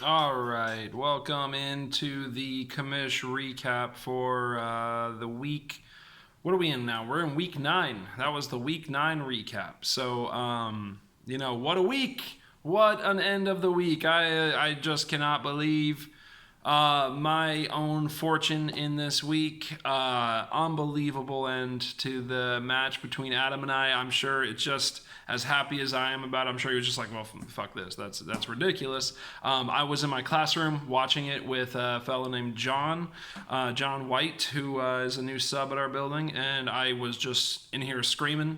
All right, welcome into the commish recap for the week. What are we in now? We're in week 9. That was the week 9 recap. So, what a week! What an end of the week! I just cannot believe my own fortune in this week. Unbelievable end to the match between Adam and I. I'm sure it's just as happy as I am about it. I'm sure he was just like, well, fuck this. That's ridiculous. I was in my classroom watching it with a fellow named John White, who is a new sub at our building, and I was just in here screaming.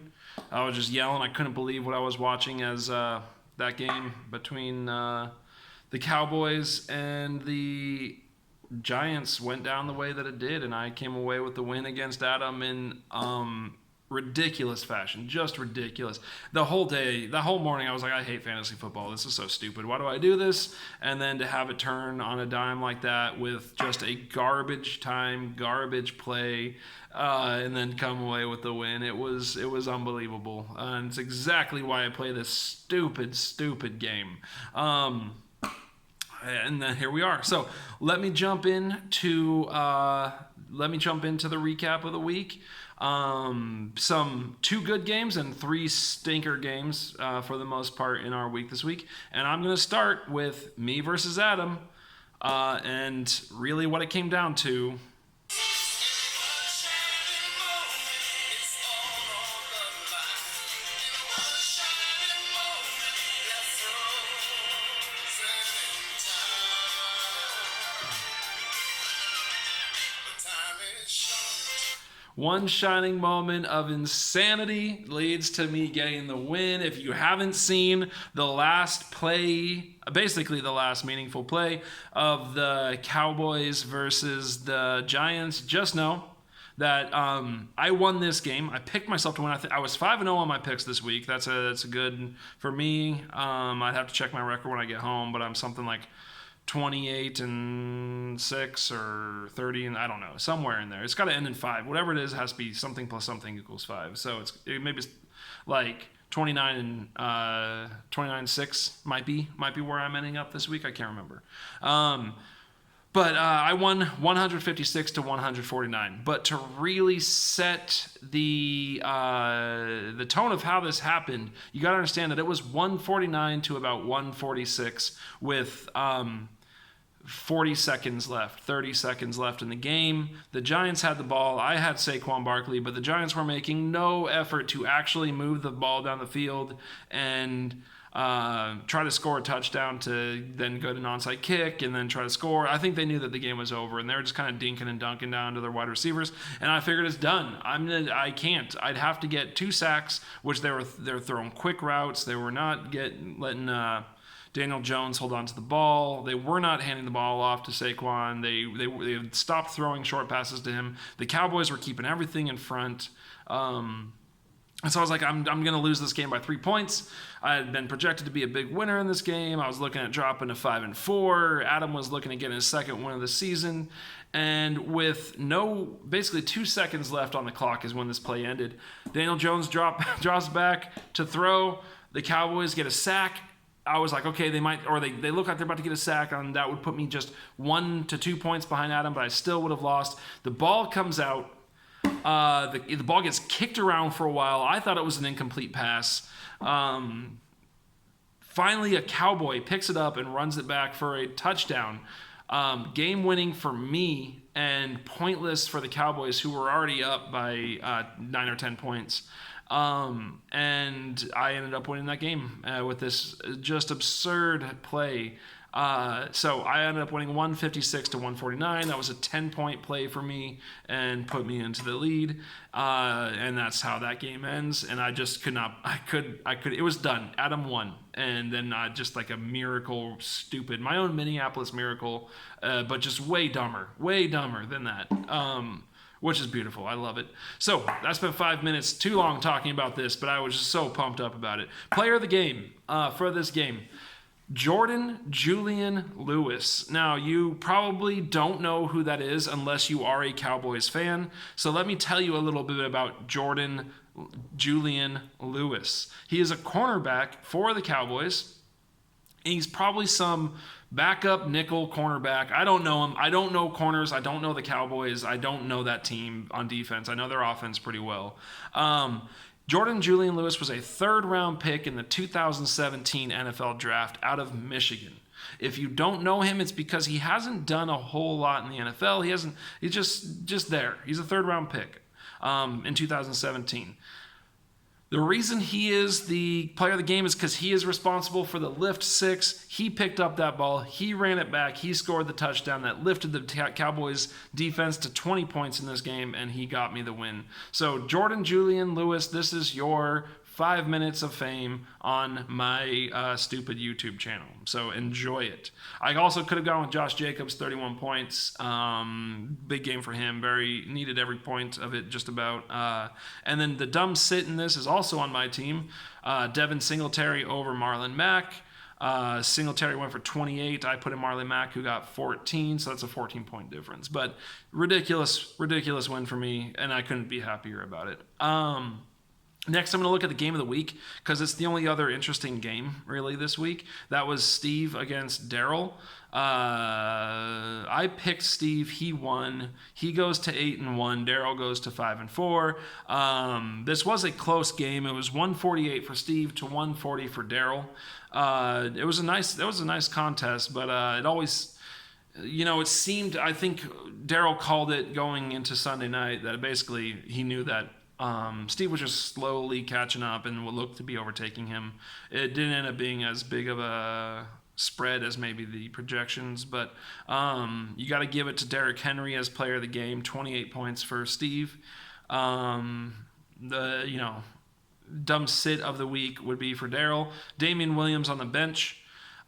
I was just yelling. I couldn't believe what I was watching as that game between the Cowboys and the Giants went down the way that it did, and I came away with the win against Adam in ridiculous fashion. Just ridiculous. The whole day, the whole morning, I was like, I hate fantasy football. This is so stupid. Why do I do this? And then to have it turn on a dime like that with just a garbage time, garbage play, and then come away with the win. It was unbelievable. And it's exactly why I play this stupid game. And then here we are. So let me jump into the recap of the week. Some 2 good games and 3 stinker games for the most part in our week this week. And I'm going to start with me versus Adam. And really what it came down to. One shining moment of insanity leads to me getting the win. If you haven't seen the last play, basically the last meaningful play of the Cowboys versus the Giants, just know that I won this game. I picked myself to win. I was 5-0 on my picks this week. That's a good for me. I'd have to check my record when I get home, but I'm something like 28-6 or 30, and I don't know, somewhere in there. It's got to end in 5. Whatever it is, it has to be something plus something equals 5. So maybe it's like 29-6 might be where I'm ending up this week. I can't remember. But I won 156 to 149. But to really set the tone of how this happened, you got to understand that it was 149 to about 146 with 40 seconds left, 30 seconds left in the game. The Giants had the ball. I had Saquon Barkley, but the Giants were making no effort to actually move the ball down the field and try to score a touchdown to then go to an onside kick and then try to score. I think they knew that the game was over, and they were just kind of dinking and dunking down to their wide receivers. And I figured it's done. I can't. I'd have to get 2 sacks, which they're throwing quick routes. They were not letting Daniel Jones hold on to the ball. They were not handing the ball off to Saquon. They stopped throwing short passes to him. The Cowboys were keeping everything in front. And so I was like, I'm going to lose this game by 3 points. I had been projected to be a big winner in this game. I was looking at dropping to 5-4. Adam was looking at getting his second win of the season. And with basically 2 seconds left on the clock is when this play ended. Daniel Jones drops back to throw. The Cowboys get a sack. I was like, okay, they might, or they look like they're about to get a sack, and that would put me just 1 to 2 points behind Adam, but I still would have lost. The ball comes out. The ball gets kicked around for a while. I thought it was an incomplete pass. Finally, a Cowboy picks it up and runs it back for a touchdown. Game winning for me and pointless for the Cowboys, who were already up by 9 or 10 points. And I ended up winning that game with this just absurd play. So I ended up winning 156 to 149. That was a 10-point play for me and put me into the lead. And that's how that game ends. And I just could not, it was done. Adam won. And then just like a miracle, stupid, my own Minneapolis miracle, but just way dumber than that. Which is beautiful. I love it. So I spent 5 minutes too long talking about this, but I was just so pumped up about it. Player of the game for this game, Jordan Julian Lewis. Now, you probably don't know who that is unless you are a Cowboys fan. So let me tell you a little bit about Jordan Julian Lewis. He is a cornerback for the Cowboys. He's probably some backup nickel cornerback. I don't know him. I don't know corners. I don't know the Cowboys. I don't know that team on defense. I know their offense pretty well. Jordan Julian Lewis was a third-round pick in the 2017 NFL Draft out of Michigan. If you don't know him, it's because he hasn't done a whole lot in the NFL. He's just there. He's a third-round pick in 2017. The reason he is the player of the game is because he is responsible for the lift six. He picked up that ball. He ran it back. He scored the touchdown that lifted the Cowboys defense to 20 points in this game, and he got me the win. So Jordan Julian Lewis, this is your 5 minutes of fame on my stupid YouTube channel. So enjoy it. I also could have gone with Josh Jacobs, 31 points. Big game for him. Very needed every point of it, just about. And then the dumb sit in this is also on my team. Devin Singletary over Marlon Mack. Singletary went for 28. I put in Marlon Mack, who got 14, so that's a 14-point difference. But ridiculous win for me, and I couldn't be happier about it. Next, I'm going to look at the game of the week because it's the only other interesting game really this week. That was Steve against Daryl. I picked Steve. He won. He goes to 8-1. Daryl goes to 5-4. This was a close game. It was 148 for Steve to 140 for Daryl. It was a nice contest, but it always. It seemed. I think Daryl called it going into Sunday night that basically he knew that. Steve was just slowly catching up and would look to be overtaking him. It didn't end up being as big of a spread as maybe the projections, but you got to give it to Derrick Henry as player of the game, 28 points for Steve. Dumb sit of the week would be for Daryl. Damian Williams on the bench.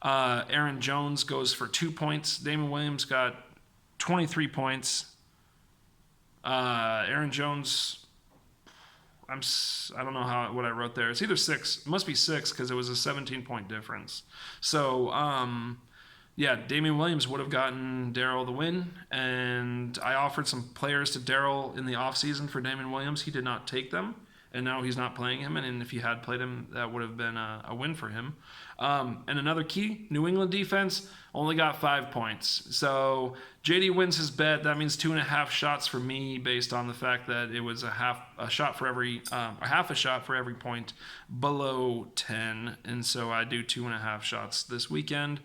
Aaron Jones goes for 2 points. Damian Williams got 23 points. Aaron Jones... I don't know what I wrote there. It's either 6. It must be 6 because it was a 17-point difference. So, Damian Williams would have gotten Daryl the win, and I offered some players to Daryl in the offseason for Damian Williams. He did not take them, and now he's not playing him, and if he had played him, that would have been a win for him. And another key, New England defense only got 5 points. So JD wins his bet. That means 2.5 shots for me based on the fact that it was a half a shot for every point below 10. And so I do 2.5 shots this weekend.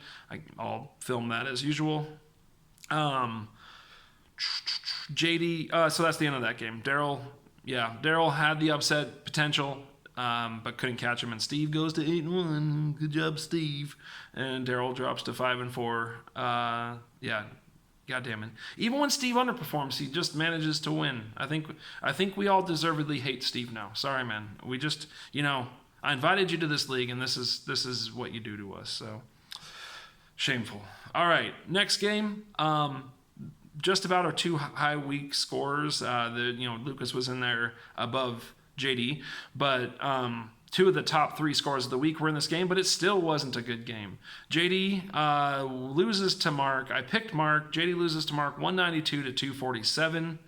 I'll film that as usual. JD, so that's the end of that game. Daryl had the upset potential. But couldn't catch him, and Steve goes to 8-1. Good job, Steve. And Daryl drops to 5-4. God damn it. Even when Steve underperforms, he just manages to win. I think we all deservedly hate Steve now. Sorry, man. We just, I invited you to this league, and this is what you do to us. So shameful. All right, next game. Just about our 2 high week scorers. Lucas was in there above JD, but 2 of the top 3 scores of the week were in this game, but it still wasn't a good game. JD loses to Mark. I picked Mark. JD loses to Mark 192 to 247.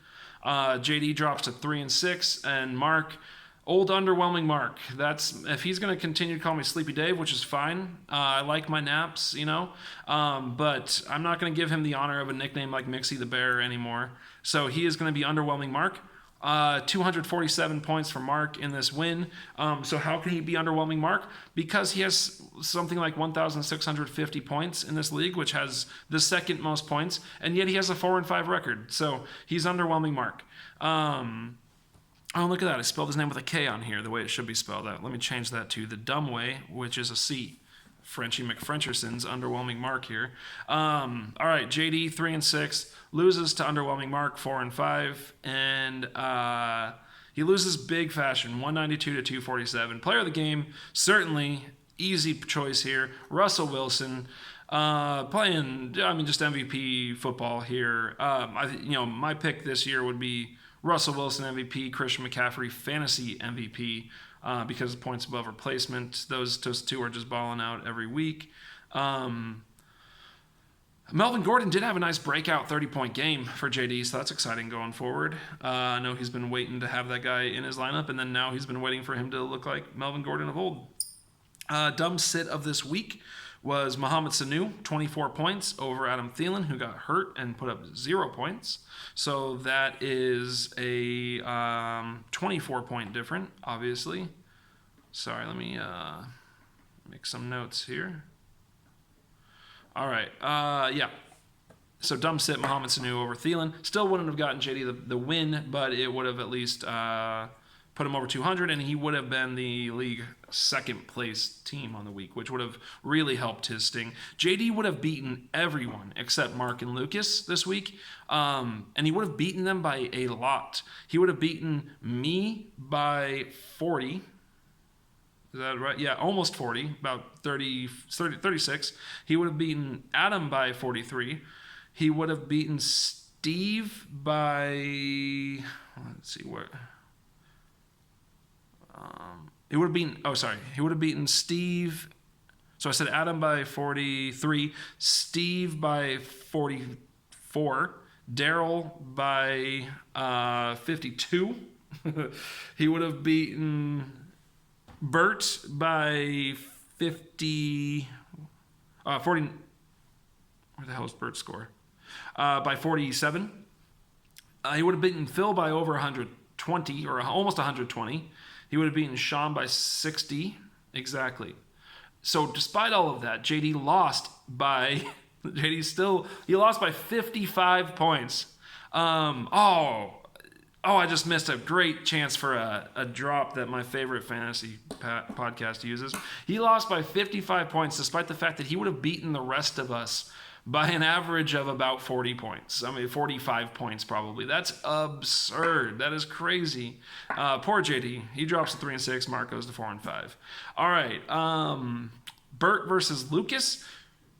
JD drops to 3-6, and Mark, old underwhelming Mark. That's if he's going to continue to call me Sleepy Dave, which is fine. I like my naps, but I'm not going to give him the honor of a nickname like Mixie the Bear anymore. So he is going to be underwhelming Mark. 247 points for Mark in this win. So how can he be underwhelming Mark? Because he has something like 1,650 points in this league, which has the second most points, and yet he has a 4-5 record. So he's underwhelming Mark. Oh, look at that. I spelled his name with a K on here, the way it should be spelled out. Let me change that to the dumb way, which is a C. Frenchie McFrencherson's underwhelming Mark here. All right, JD 3-6 loses to underwhelming Mark 4-5, and he loses big fashion 192 to 247. Player of the game, certainly easy choice here. Russell Wilson playing, just MVP football here. My pick this year would be Russell Wilson MVP, Christian McCaffrey fantasy MVP. Because of points above replacement. Those 2 are just balling out every week. Melvin Gordon did have a nice breakout 30-point game for JD, so that's exciting going forward. I know he's been waiting to have that guy in his lineup, and then now he's been waiting for him to look like Melvin Gordon of old. Dumb sit of this week was Mohamed Sanu, 24 points over Adam Thielen, who got hurt and put up 0 points. So that is a 24-point difference, obviously. Sorry, let me make some notes here. All right, yeah. So dumb sit Mohamed Sanu over Thielen. Still wouldn't have gotten JD the win, but it would have at least put him over 200, and he would have been the league second place team on the week, which would have really helped his sting. JD would have beaten everyone except Mark and Lucas this week, and he would have beaten them by a lot. He would have beaten me by 40. Is that right? Yeah, almost 40, about 36. He would have beaten Adam by 43. He would have beaten Steve by, let's see what. He would have beaten Steve. So I said Adam by 43, Steve by 44, Daryl by 52. He would have beaten Bert by 40. Where the hell is Bert's score? By 47. He would have beaten Phil by over 120, or almost 120. He would have beaten Sean by 60. Exactly. So despite all of that, JD lost by... he lost by 55 points. I just missed a great chance for a drop that my favorite fantasy podcast uses. He lost by 55 points, despite the fact that he would have beaten the rest of us by an average of about 40 points. 45 points probably. That's absurd. That is crazy. Poor JD. He drops to 3 and 6. Mark goes to 4 and 5. All right. Bert versus Lucas.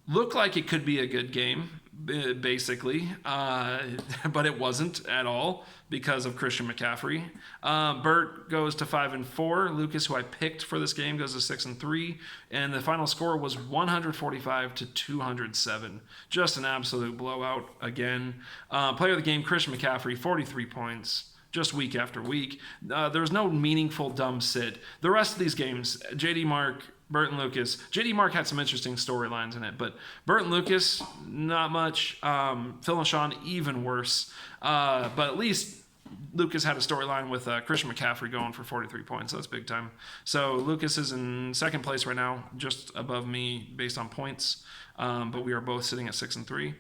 Looked like it could be a good game, basically, but it wasn't at all because of Christian McCaffrey. Bert goes to 5 and 4. Lucas, who I picked for this game, goes to 6 and 3, and the final score was 145 to 207. Just an absolute blowout again. Player of the game, Christian McCaffrey, 43 points. Just week after week. There was no meaningful dumb sit. The rest of these games, JD Mark, Bert and Lucas. JD Mark had some interesting storylines in it, but Bert and Lucas, not much. Phil and Sean, even worse. But at least Lucas had a storyline with Christian McCaffrey going for 43 points. That's big time. So Lucas is in second place right now, just above me based on points. But we are both sitting at 6 and 3.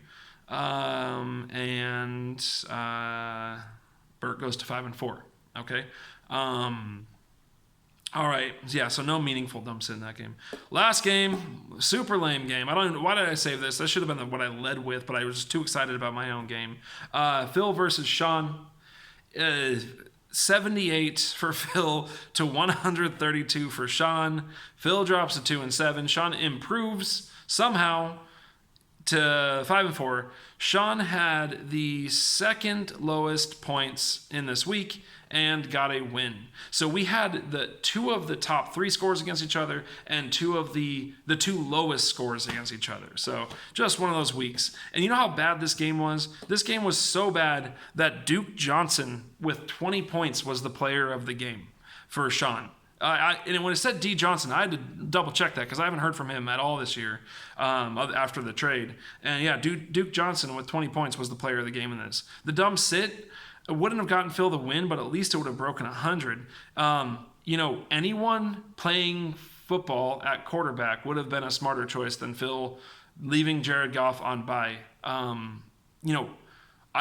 Bert goes to 5 and 4. Okay. All right, yeah, so no meaningful dump sit in that game. Last game, super lame game. Why did I save this? That should have been what I led with, but I was just too excited about my own game. Phil versus Sean. 78 for Phil to 132 for Sean. Phil drops to 2 and 7. Sean improves somehow to 5 and 4. Sean had the second lowest points in this week and got a win. So we had the two of the top 3 scores against each other and two of the 2 lowest scores against each other. So just one of those weeks. And you know how bad this game was? This game was so bad that Duke Johnson with 20 points was the player of the game for Sean. And when it said D. Johnson, I had to double check that because I haven't heard from him at all this year after the trade. And yeah, Duke Johnson with 20 points was the player of the game in this. The dumb sit wouldn't have gotten Phil the win, but at least it would have broken 100. Anyone playing football at quarterback would have been a smarter choice than Phil leaving Jared Goff on bye. I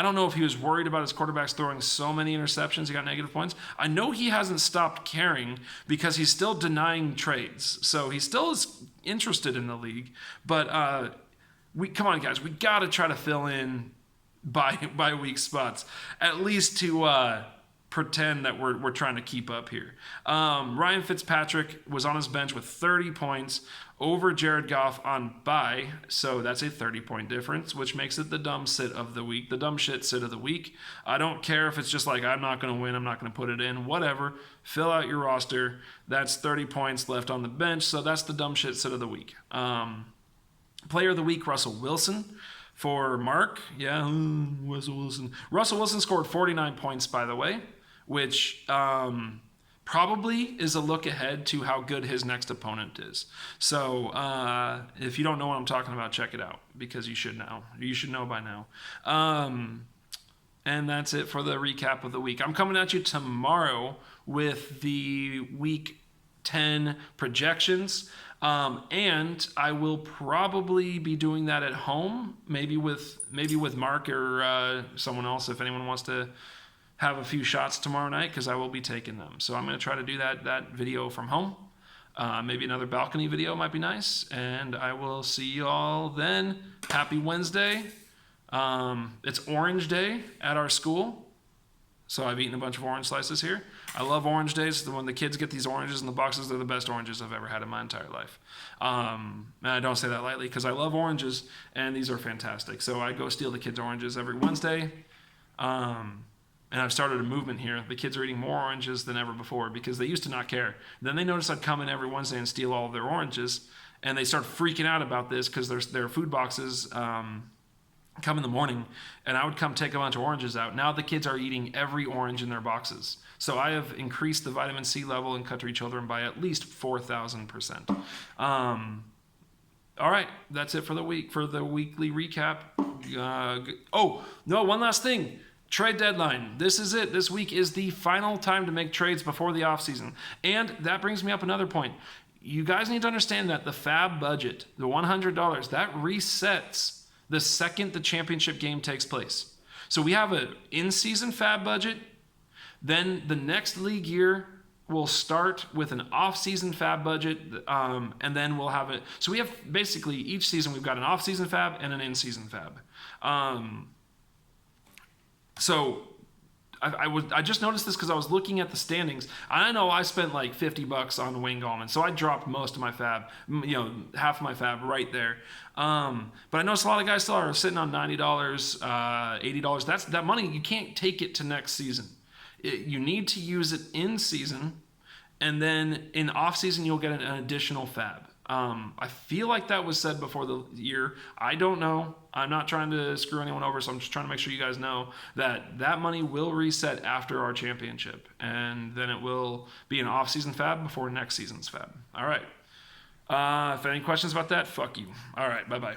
don't know if he was worried about his quarterbacks throwing so many interceptions he got negative points. I know he hasn't stopped caring because he's still denying trades. So he still is interested in the league. But come on, guys. We got to try to fill in by weak spots, at least to pretend that we're trying to keep up here. Ryan Fitzpatrick was on his bench with 30 points over Jared Goff on bye, so that's a 30-point difference, which makes it the dumb sit of the week, the dumb shit sit of the week. I don't care if it's just like, I'm not going to win, I'm not going to put it in, whatever. Fill out your roster. That's 30 points left on the bench, so that's the dumb shit sit of the week. Player of the week, Russell Wilson. For Mark, Russell Wilson. Russell Wilson scored 49 points, by the way, which probably is a look ahead to how good his next opponent is. So if you don't know what I'm talking about, check it out, because you should know. You should know by now. And that's it for the recap of the week. I'm coming at you tomorrow with the week 10 projections. And I will probably be doing that at home, maybe with Mark or someone else, if anyone wants to have a few shots tomorrow night, because I will be taking them. So I'm going to try to do that video from home. Maybe another balcony video might be nice. And I will see you all then. Happy Wednesday. It's Orange Day at our school. So I've eaten a bunch of orange slices here. I love orange days. When the kids get these oranges in the boxes, they're the best oranges I've ever had in my entire life. And I don't say that lightly, because I love oranges, and these are fantastic. So I go steal the kids' oranges every Wednesday. And I've started a movement here. The kids are eating more oranges than ever before, because they used to not care. Then they noticed I'd come in every Wednesday and steal all of their oranges, and they start freaking out about this, because their food boxes come in the morning, and I would come take a bunch of oranges out. Now the kids are eating every orange in their boxes. So I have increased the vitamin C level in Country Children by at least 4,000%. All right, that's it for the week, for the weekly recap. One last thing. Trade deadline. This is it. This week is the final time to make trades before the offseason. And that brings me up another point. You guys need to understand that the FAB budget, the $100, that resets the second the championship game takes place. So we have an in-season FAB budget. Then the next league year will start with an off-season FAB budget, and then we'll have it. So we have basically each season we've got an off-season FAB and an in-season FAB. So I just noticed this because I was looking at the standings. I know I spent like $50 on Wayne Gallman, so I dropped most of my FAB, half of my FAB right there. But I noticed a lot of guys still are sitting on $90, $80. That money, you can't take it to next season. You need to use it in season, and then in off season you'll get an additional FAB. I feel like that was said before the year. I don't know. I'm not trying to screw anyone over, so I'm just trying to make sure you guys know that money will reset after our championship, and then it will be an off-season FAB before next season's FAB. All right. If any questions about that, fuck you. All right. Bye-bye.